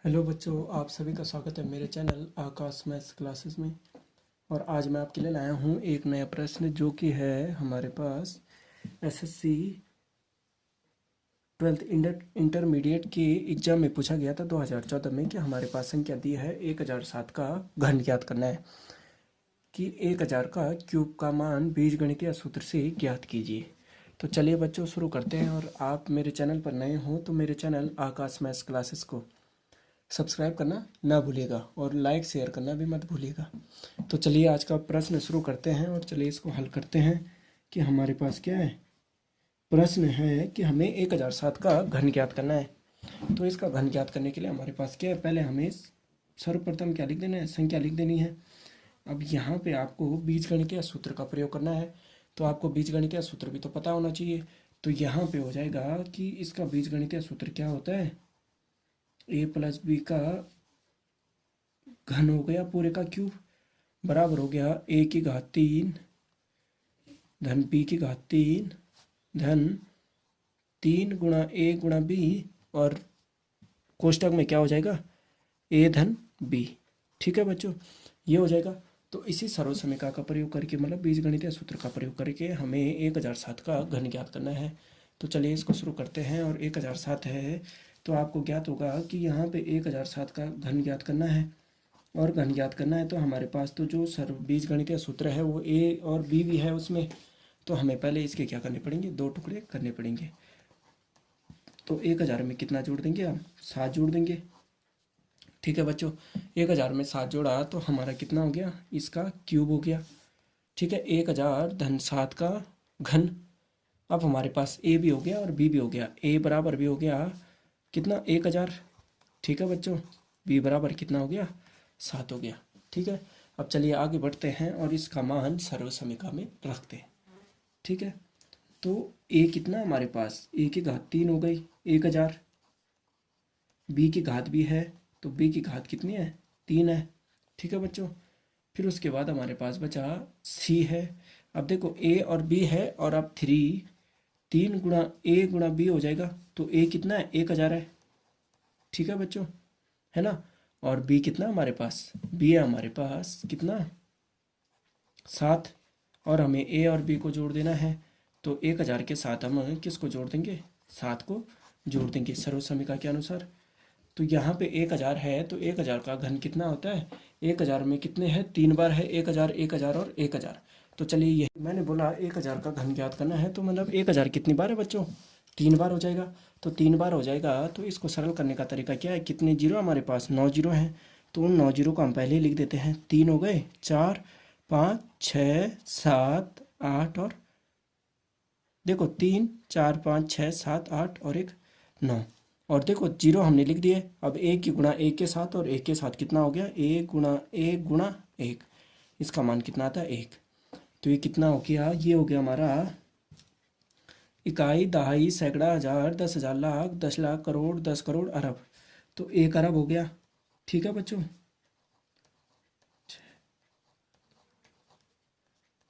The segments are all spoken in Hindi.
हेलो बच्चों, आप सभी का स्वागत है मेरे चैनल आकाश मैथ्स क्लासेस में। और आज मैं आपके लिए लाया हूँ एक नया प्रश्न जो कि है हमारे पास एसएससी 12th इंटरमीडिएट के एग्जाम में पूछा गया था 2014 में कि हमारे पास संख्या दी है 1007 का घन ज्ञात करना है कि 1000 का क्यूब का मान बीजगणितीय सूत्र से ज्ञात कीजिए। तो चलिए बच्चों शुरू करते हैं। और आप मेरे चैनल पर नए हो तो मेरे चैनल आकाश मैथ्स क्लासेस को सब्सक्राइब करना ना भूलिएगा और लाइक शेयर करना भी मत भूलिएगा। तो चलिए आज का प्रश्न शुरू करते हैं और चलिए इसको हल करते हैं कि हमारे पास क्या है। प्रश्न है कि हमें 1007 का घन ज्ञात करना है। तो इसका घन ज्ञात करने के लिए हमारे पास क्या है, पहले हमें सर्वप्रथम क्या लिख देना है, संख्या लिख देनी है। अब यहाँ पे आपको बीजगणितीय सूत्र का प्रयोग करना है। तो आपको बीजगणितीय सूत्र भी तो पता होना चाहिए। तो यहाँ पे हो जाएगा कि इसका बीजगणितीय सूत्र क्या होता है, ए प्लस बी का घन हो गया पूरे का क्यूब बराबर हो गया ए की घात 3 धन बी की घात 3 धन 3 गुणा ए गुणा बी और कोष्टक में क्या हो जाएगा ए धन बी। ठीक है बच्चों, ये हो जाएगा। तो इसी सर्वसमीका का प्रयोग करके मतलब बीजगणितीय सूत्र का प्रयोग करके हमें 1007 का घन ज्ञात करना है। तो चलिए इसको शुरू करते हैं। और 1007 है तो आपको ज्ञात होगा कि यहाँ पे 1007 का घन ज्ञात करना है। और घन ज्ञात करना है तो हमारे पास तो जो बीजगणितीय सूत्र है वो ए और बी भी है उसमें। तो हमें पहले इसके क्या करने पड़ेंगे, दो टुकड़े करने पड़ेंगे। तो 1000 में कितना जोड़ देंगे हम, 7 जोड़ देंगे। ठीक है बच्चों, 1000 में 7 जोड़ा तो हमारा कितना हो गया, इसका क्यूब हो गया। ठीक है, 1000 धन 7 का घन। अब हमारे पास ए भी हो गया और बी भी हो गया। ए बराबर भी हो गया कितना, 1000। ठीक है बच्चों, बी बराबर कितना हो गया, 7 हो गया। ठीक है, अब चलिए आगे बढ़ते हैं और इसका मान सर्वसमीका में रखते हैं। ठीक है, तो ए कितना हमारे पास, ए की घात 3 हो गई 1000। बी की घात भी है तो बी की घात कितनी है, 3 है। ठीक है बच्चों, फिर उसके बाद हमारे पास बचा सी है। अब देखो ए और बी है और अब 3 गुणा ए गुणा बी हो जाएगा। तो ए कितना है, 1000 है। ठीक है बच्चों, है ना। और बी कितना हमारे पास, बी है हमारे पास कितना, 7। और हमें ए और बी को जोड़ देना है। तो 1000 के साथ हम किसको जोड़ देंगे, 7 को जोड़ देंगे सर्वसमीका के अनुसार। तो यहाँ पे 1000 है तो 1000 का घन कितना होता है, 1000 में कितने हैं, 3 बार है 1000, 1000 और 1000। तो चलिए ये मैंने बोला 1000 का घन ज्ञात करना है तो मतलब 1000 कितनी बार है बच्चों, 3 बार हो जाएगा। तो 3 बार हो जाएगा तो इसको सरल करने का तरीका क्या है, कितने जीरो हमारे पास, 9 जीरो हैं। तो उन 9 जीरो को हम पहले ही लिख देते हैं। 3 हो गए, 4 5 6 7 8 और देखो 3 4 5 6 7 8 और एक 9। और देखो जीरो हमने लिख दिए। अब एक की गुणा एक के साथ और एक के साथ कितना हो गया, एक गुणा एक, इसका मान कितना आता है, 1। तो ये कितना हो गया, ये हो गया हमारा इकाई दहाई सैकड़ा हजार 10,000 लाख 10 लाख करोड़ 10 करोड़ अरब। तो 1 अरब हो गया। ठीक है बच्चों,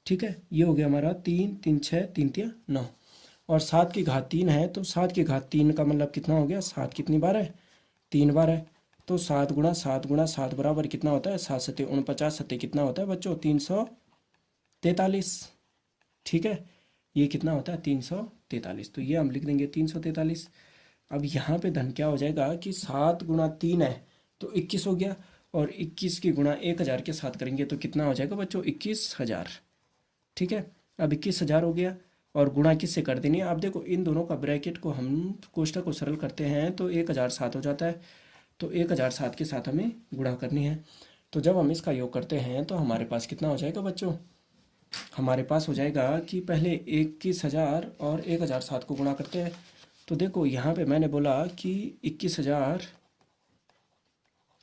ठीक है, ये हो गया हमारा 3 3 6 3 3 9। और 7 की घात 3 है तो 7 की घात 3 का मतलब कितना हो गया, 7 कितनी बार है, 3 बार है। तो 7 गुणा 7 बराबर कितना होता है, 7 सत्ते 49 सत्ते कितना होता है बच्चों, 343। ठीक है, ये कितना होता है, 343। तो ये हम लिख देंगे 343। अब यहाँ पे धन क्या हो जाएगा कि 7 गुणा 3 है तो 21 हो गया। और 21 की गुणा 1000 के साथ करेंगे तो कितना हो जाएगा बच्चों, 21,000। ठीक है, अब 21,000 हो गया। और गुणा किससे कर देनी है, आप देखो इन दोनों का ब्रैकेट को हम कोष्ठक को सरल करते हैं तो 1007 हो जाता है। तो 1007 के साथ हमें गुणा करनी है। तो जब हम इसका योग करते हैं तो हमारे पास कितना हो जाएगा बच्चों, हमारे पास हो जाएगा कि पहले 21,000 और 1007 को गुणा करते हैं। तो देखो यहाँ पे मैंने बोला कि 21,000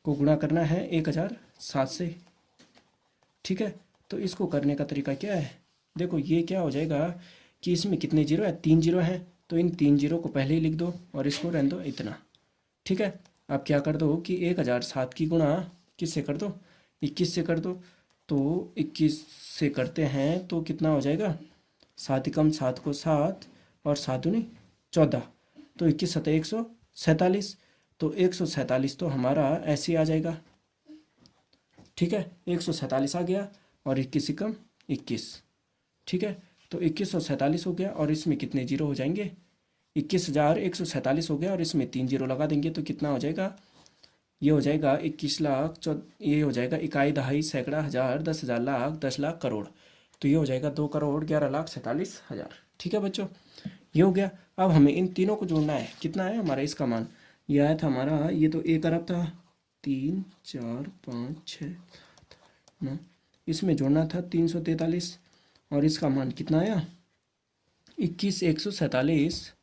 को गुणा करना है 1007 से। ठीक है, तो इसको करने का तरीका क्या है, देखो ये क्या हो जाएगा कि इसमें कितने जीरो है, 3 जीरो हैं। तो इन 3 जीरो को पहले ही लिख दो और इसको रहने दो इतना। ठीक है, अब क्या कर दो कि 1007 की गुणा किससे कर दो, 21 से कर दो। तो 21 से करते हैं तो कितना हो जाएगा, 7 कम 7 को 7 और 7 दूनी 14। तो 21 सत्ते 147। तो 147 तो हमारा ऐसे ही आ जाएगा। ठीक है, 147 आ गया और 21 से कम 21। ठीक है, तो 2147 हो गया और इसमें कितने जीरो हो जाएंगे, 21,147 हो गया और इसमें 3 जीरो लगा देंगे तो कितना हो जाएगा, ये हो जाएगा 21 लाख ये हो जाएगा इकाई, दहाई, सैकड़ा, हज़ार, 10,000, लाख, 10 लाख, करोड़। तो ये हो जाएगा 2,11,47,000। ठीक है बच्चों, ये हो गया। अब हमें इन तीनों को जोड़ना है। कितना है हमारा इसका मान, ये आया था हमारा, ये तो 1 अरब था, 3, 4, 5, 6, 9, इसमें जोड़ना था 343 और इसका मान कितना आया, 21,147।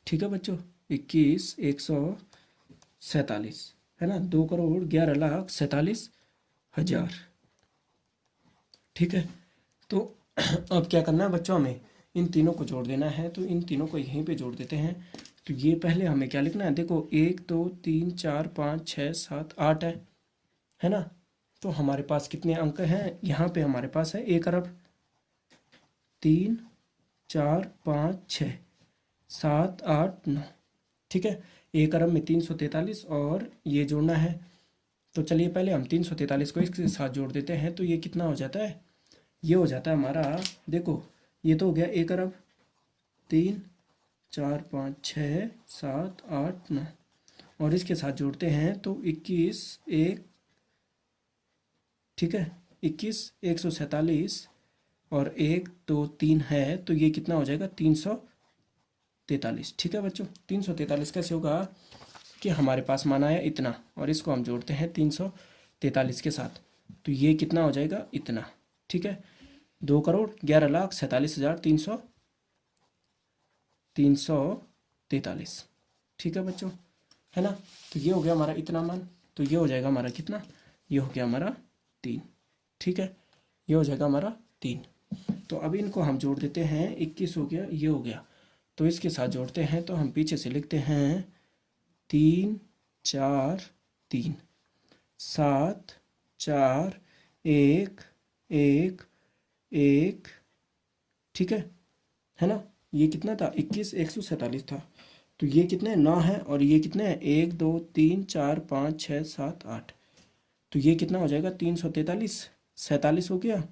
ठीक है बच्चों, 21,147 है ना, 2,11,47,000। ठीक है, तो अब क्या करना है बच्चों, हमें इन तीनों को जोड़ देना है। तो इन तीनों को यहीं पे जोड़ देते हैं। तो ये पहले हमें क्या लिखना है, देखो 1, 2, 3, 4, 5, 6, 7, 8 है ना। तो हमारे पास कितने अंक हैं, यहाँ पे हमारे पास है 1 अरब, 3, 4, 5, 6, 7, 8, 9। ठीक है, 1 अरब में 343 और ये जोड़ना है। तो चलिए पहले हम 343 को इसके साथ जोड़ देते हैं। तो ये कितना हो जाता है, ये हो जाता है हमारा, देखो ये तो हो गया 1 अरब, 3, 4, 5, 6, 7, 8, 9 और इसके साथ जोड़ते हैं तो 21, 1, ठीक है, 21,147 और 1, 2, 3 है तो ये कितना हो जाएगा, 343। ठीक है बच्चों, 343 कैसे होगा कि हमारे पास मान आया इतना और इसको हम जोड़ते हैं 343 के साथ, तो ये कितना हो जाएगा, इतना। ठीक है, 2,11,47,343। ठीक है बच्चों, है ना। तो ये हो गया हमारा इतना मान, तो ये हो जाएगा हमारा कितना, ये हो गया हमारा 3। ठीक है, ये हो जाएगा हमारा 3। तो अभी इनको हम जोड़ देते हैं, 21 हो गया, ये हो गया, तो इसके साथ जोड़ते हैं तो हम पीछे से लिखते हैं 3, 4, 3, 7, 4, 1, 1, 1। ठीक है ना। ये कितना था, 21,147 था, तो ये कितने 9 है और ये कितने हैं 1, 2, 3, 4, 5, 6, 7, 8। तो ये कितना हो जाएगा, 343, 47 हो गया,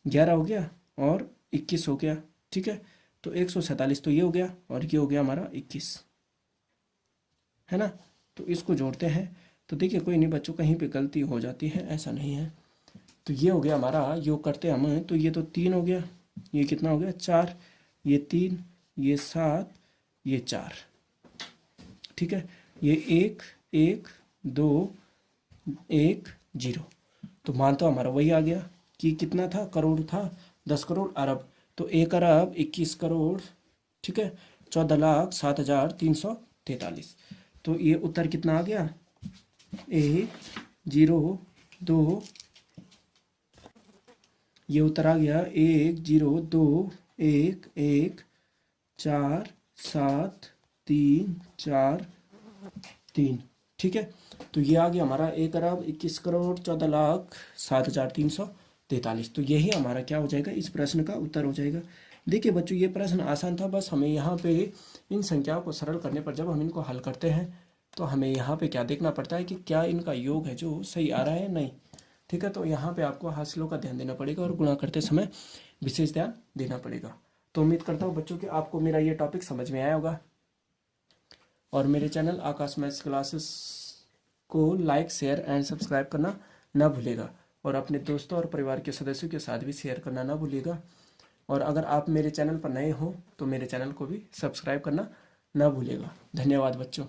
11 हो गया और 21 हो गया। ठीक है, तो 147 तो ये हो गया और ये हो गया हमारा 21, है ना। तो इसको जोड़ते हैं तो देखिए कोई नहीं बच्चों, कहीं पे गलती हो जाती है, ऐसा नहीं है। तो ये हो गया हमारा, योग करते हैं हम, तो ये तो 3 हो गया, ये कितना हो गया 4, ये 3, ये 7, ये 4। ठीक है, ये 1, 1, 2, 1, 0। तो मान तो हमारा वही आ गया कि कितना था, करोड़ था, 10 करोड़ अरब, तो 1 अरब 21 करोड़। ठीक है, 14,07,343। तो ये उत्तर कितना आ गया, 1, 0, 2, ये उत्तर आ गया 1, 0, 2, 1, 1, 4, 7, 3, 4, 3। ठीक है, तो ये आ गया हमारा 1 अरब 21 करोड़ 14,07,343। तो यही हमारा क्या हो जाएगा, इस प्रश्न का उत्तर हो जाएगा। देखिए बच्चों, ये प्रश्न आसान था, बस हमें यहाँ पे इन संख्याओं को सरल करने पर जब हम इनको हल करते हैं तो हमें यहाँ पे क्या देखना पड़ता है कि क्या इनका योग है जो सही आ रहा है नहीं। ठीक है, तो यहाँ पे आपको हासिलों का ध्यान देना पड़ेगा और गुणा करते समय विशेष ध्यान देना पड़ेगा। तो उम्मीद करता हूँ बच्चों कि आपको मेरा ये टॉपिक समझ में आया होगा और मेरे चैनल आकाश मैथ्स क्लासेस को लाइक, शेयर एंड सब्सक्राइब करना ना भूलेगा और अपने दोस्तों और परिवार के सदस्यों के साथ भी शेयर करना ना भूलिएगा। और अगर आप मेरे चैनल पर नए हो तो मेरे चैनल को भी सब्सक्राइब करना ना भूलिएगा। धन्यवाद बच्चों।